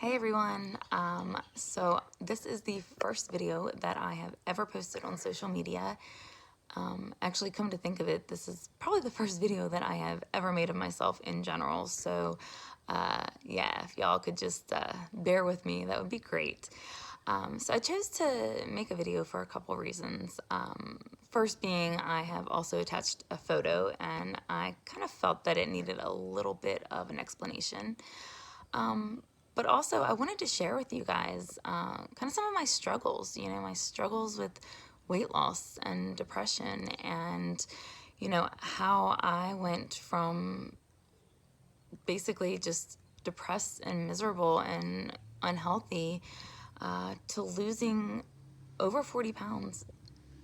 Hey everyone, so this is the first video that I have ever posted on social media. Actually, come to think of it, this is probably the first video that I have ever made of myself in general. So yeah, if y'all could just bear with me, that would be great. So I chose to make a video for a couple reasons. First being I have also attached a photo and I kind of felt that it needed a little bit of an explanation. But also, I wanted to share with you guys kind of some of my struggles, my struggles with weight loss and depression, and, how I went from basically just depressed and miserable and unhealthy to losing over 40 pounds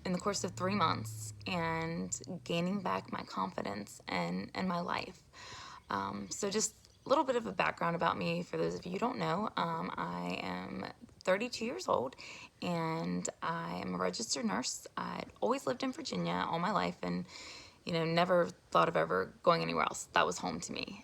in the course of 3 months and gaining back my confidence and my life. So just a little bit of a background about me for those of you who don't know. I am 32 years old and I am a registered nurse. I'd always lived in Virginia all my life and, never thought of ever going anywhere else. That was home to me.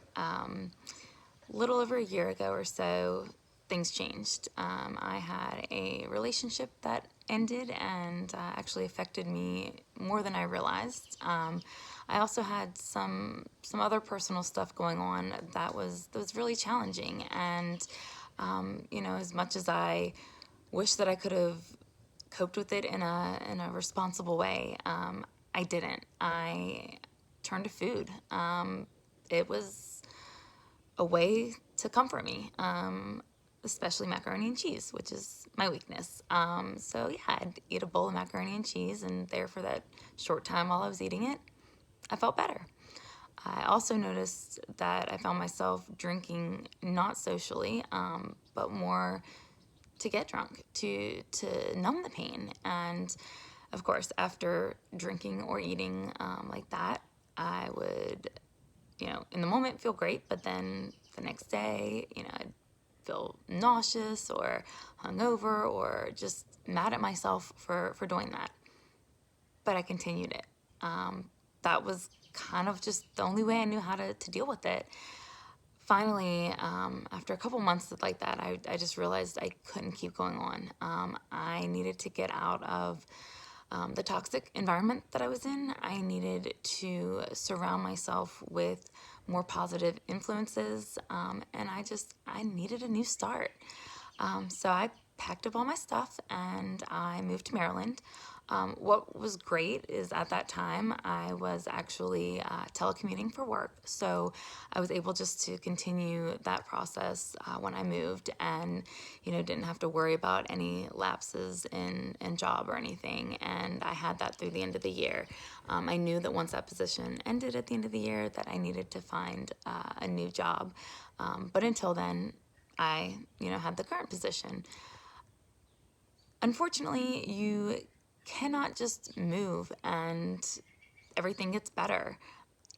Little over a year ago or so, things changed. I had a relationship that ended and actually affected me more than I realized. I also had some other personal stuff going on that was really challenging. And as much as I wish that I could have coped with it in a responsible way, I didn't. I turned to food. It was a way to comfort me, especially macaroni and cheese, which is my weakness. So yeah, I'd eat a bowl of macaroni and cheese, and there for that short time while I was eating it, I felt better. I also noticed that I found myself drinking not socially, but more to get drunk, to numb the pain. And of course, after drinking or eating like that, I would in the moment feel great, but then the next day, I'd feel nauseous or hungover or just mad at myself for doing that. But I continued it. That was kind of just the only way I knew how to deal with it. Finally, after a couple months like that, I just realized I couldn't keep going on. I needed to get out of the toxic environment that I was in. I needed to surround myself with more positive influences, and I needed a new start. So I packed up all my stuff and I moved to Maryland. What was great is at that time I was actually telecommuting for work, so I was able just to continue that process when I moved, and didn't have to worry about any lapses in job or anything. And I had that through the end of the year. I knew that once that position ended at the end of the year, that I needed to find a new job. But until then, I had the current position. Unfortunately, you cannot just move and everything gets better.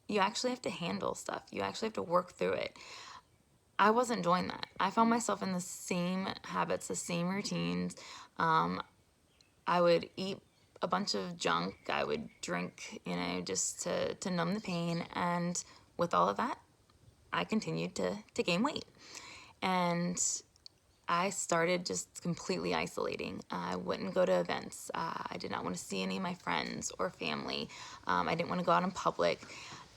You actually have to handle stuff. You actually have to work through it. I wasn't doing that. I found myself in the same habits, the same routines. I would eat a bunch of junk. I would drink, just to numb the pain. And with all of that, I continued to gain weight. And I started just completely isolating. I wouldn't go to events. I did not want to see any of my friends or family. I didn't want to go out in public.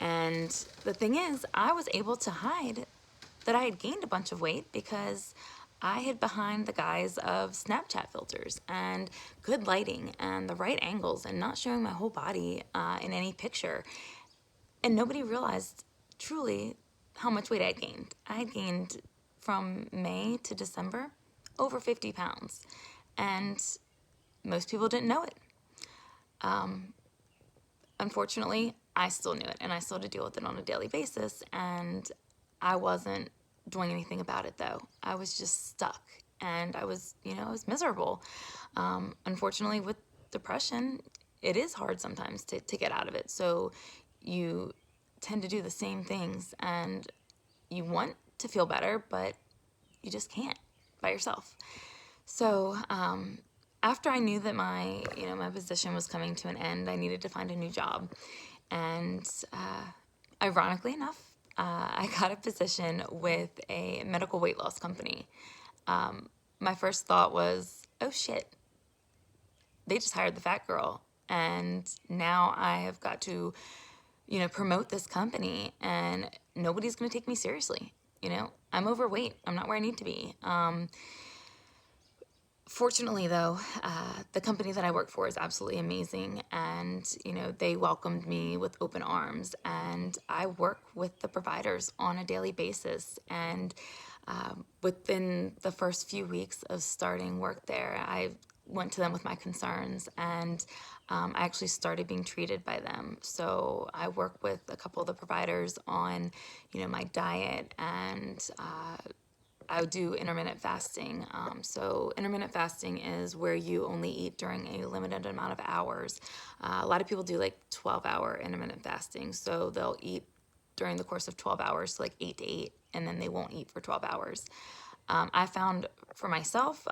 And the thing is, I was able to hide that I had gained a bunch of weight because I hid behind the guise of Snapchat filters and good lighting and the right angles and not showing my whole body in any picture. And nobody realized truly how much weight I had gained. I had gained from May to December over 50 pounds. And most people didn't know it. Unfortunately, I still knew it and I still had to deal with it on a daily basis. And I wasn't doing anything about it though. I was just stuck and I was miserable. Unfortunately, with depression, it is hard sometimes to get out of it. So you tend to do the same things and you want to feel better, but you just can't by yourself. So after I knew that my position was coming to an end, I needed to find a new job. And ironically enough, I got a position with a medical weight loss company. my first thought was, oh shit, they just hired the fat girl. And now I have got to, promote this company and nobody's going to take me seriously. I'm overweight. I'm not where I need to be. Fortunately, though, the company that I work for is absolutely amazing. And, they welcomed me with open arms. And I work with the providers on a daily basis. And within the first few weeks of starting work there, I went to them with my concerns, and I actually started being treated by them. So I work with a couple of the providers on, my diet, and I would do intermittent fasting. So intermittent fasting is where you only eat during a limited amount of hours. A lot of people do like 12-hour intermittent fasting. So they'll eat during the course of 12 hours, so like 8 to 8, and then they won't eat for 12 hours. I found for myself,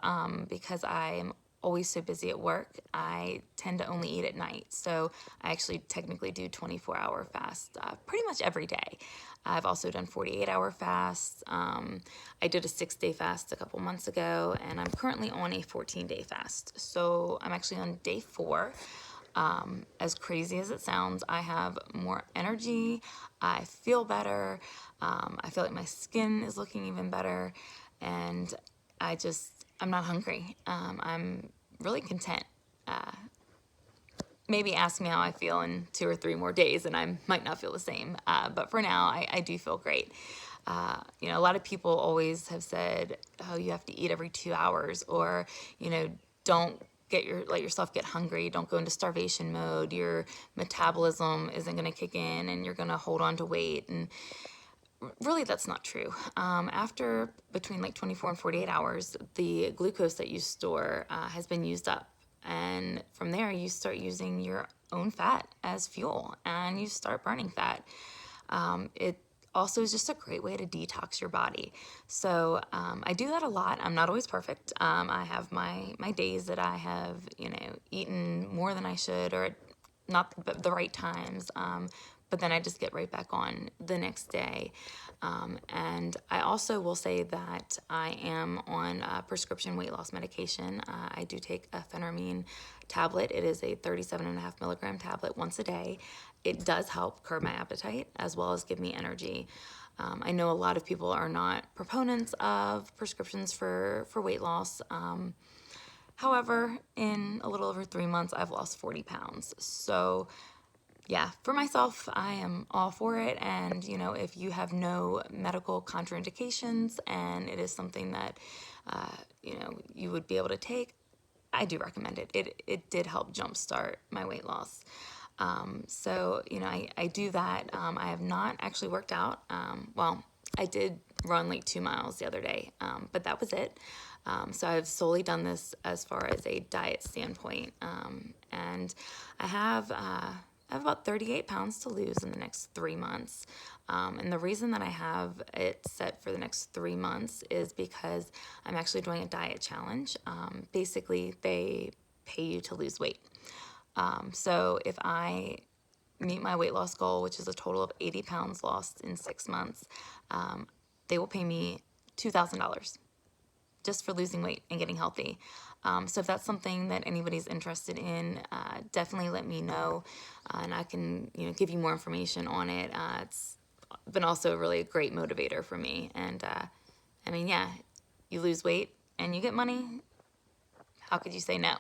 because I'm always so busy at work, I tend to only eat at night. So I actually technically do 24-hour fast pretty much every day. I've also done 48-hour fasts. I did a 6-day fast a couple months ago, and I'm currently on a 14-day fast. So I'm actually on day 4. As crazy as it sounds, I have more energy. I feel better. I feel like my skin is looking even better. And I'm not hungry. I'm really content. Maybe ask me how I feel in 2 or 3 more days, and I might not feel the same. But for now, I do feel great. A lot of people always have said, oh, you have to eat every 2 hours, or, don't let yourself get hungry. Don't go into starvation mode. Your metabolism isn't going to kick in, and you're going to hold on to weight. And really, that's not true. After between like 24 and 48 hours, the glucose that you store has been used up. And from there, you start using your own fat as fuel, and you start burning fat. It also is just a great way to detox your body. So I do that a lot. I'm not always perfect. I have my days that I have, eaten more than I should, or not the right times. But then I just get right back on the next day. And I also will say that I am on prescription weight loss medication. I do take a phentermine tablet. It is a 37.5 milligram tablet once a day. It does help curb my appetite as well as give me energy. I know a lot of people are not proponents of prescriptions for weight loss. However, in a little over 3 months, I've lost 40 pounds. So yeah, for myself, I am all for it. And, if you have no medical contraindications and it is something that, you would be able to take, I do recommend it. It did help jumpstart my weight loss. So, I do that. I have not actually worked out. Well, I did run like 2 miles the other day, but that was it. So I've solely done this as far as a diet standpoint. And I have about 38 pounds to lose in the next 3 months. And the reason that I have it set for the next 3 months is because I'm actually doing a diet challenge. Basically, they pay you to lose weight. So if I meet my weight loss goal, which is a total of 80 pounds lost in 6 months, they will pay me $2,000 just for losing weight and getting healthy. So if that's something that anybody's interested in, definitely let me know, and I can give you more information on it. It's been also really a great motivator for me. And yeah, you lose weight and you get money. How could you say no?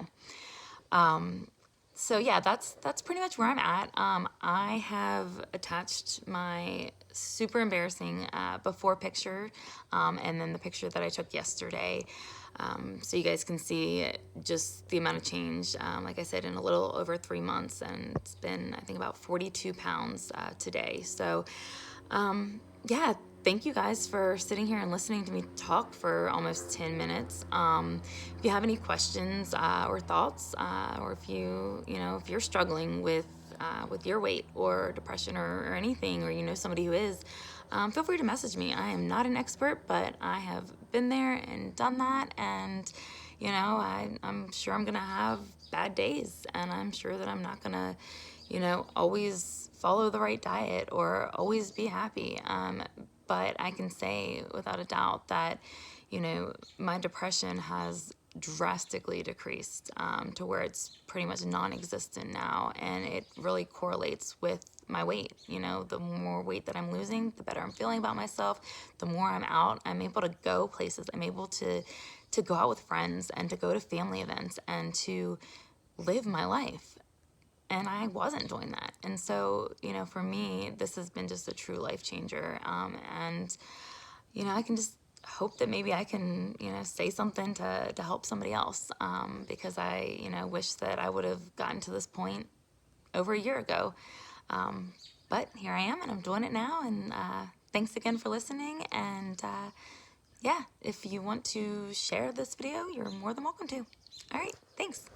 So yeah, that's pretty much where I'm at. I have attached my super embarrassing before picture, and then the picture that I took yesterday, so you guys can see just the amount of change. Like I said, in a little over 3 months, and it's been, I think, about 42 pounds today. So yeah, thank you guys for sitting here and listening to me talk for almost 10 minutes. If you have any questions or thoughts, or if if you're struggling with your weight or depression or anything, or somebody who is, feel free to message me. I am not an expert, but I have been there and done that, and I'm sure I'm gonna have bad days, and I'm sure that I'm not gonna always follow the right diet or always be happy. but I can say without a doubt that, you know, my depression has drastically decreased to where it's pretty much non-existent now, and it really correlates with my weight. You know, the more weight that I'm losing, the better I'm feeling about myself. The more I'm out, I'm able to go places. I'm able to go out with friends and to go to family events and to live my life. And I wasn't doing that. And so, you know, for me, this has been just a true life changer. And, you know, I can just hope that maybe I can, you know, say something to help somebody else. Because I, you know, wish that I would have gotten to this point over a year ago. But here I am, and I'm doing it now. And thanks again for listening. And yeah, if you want to share this video, you're more than welcome to. All right, thanks.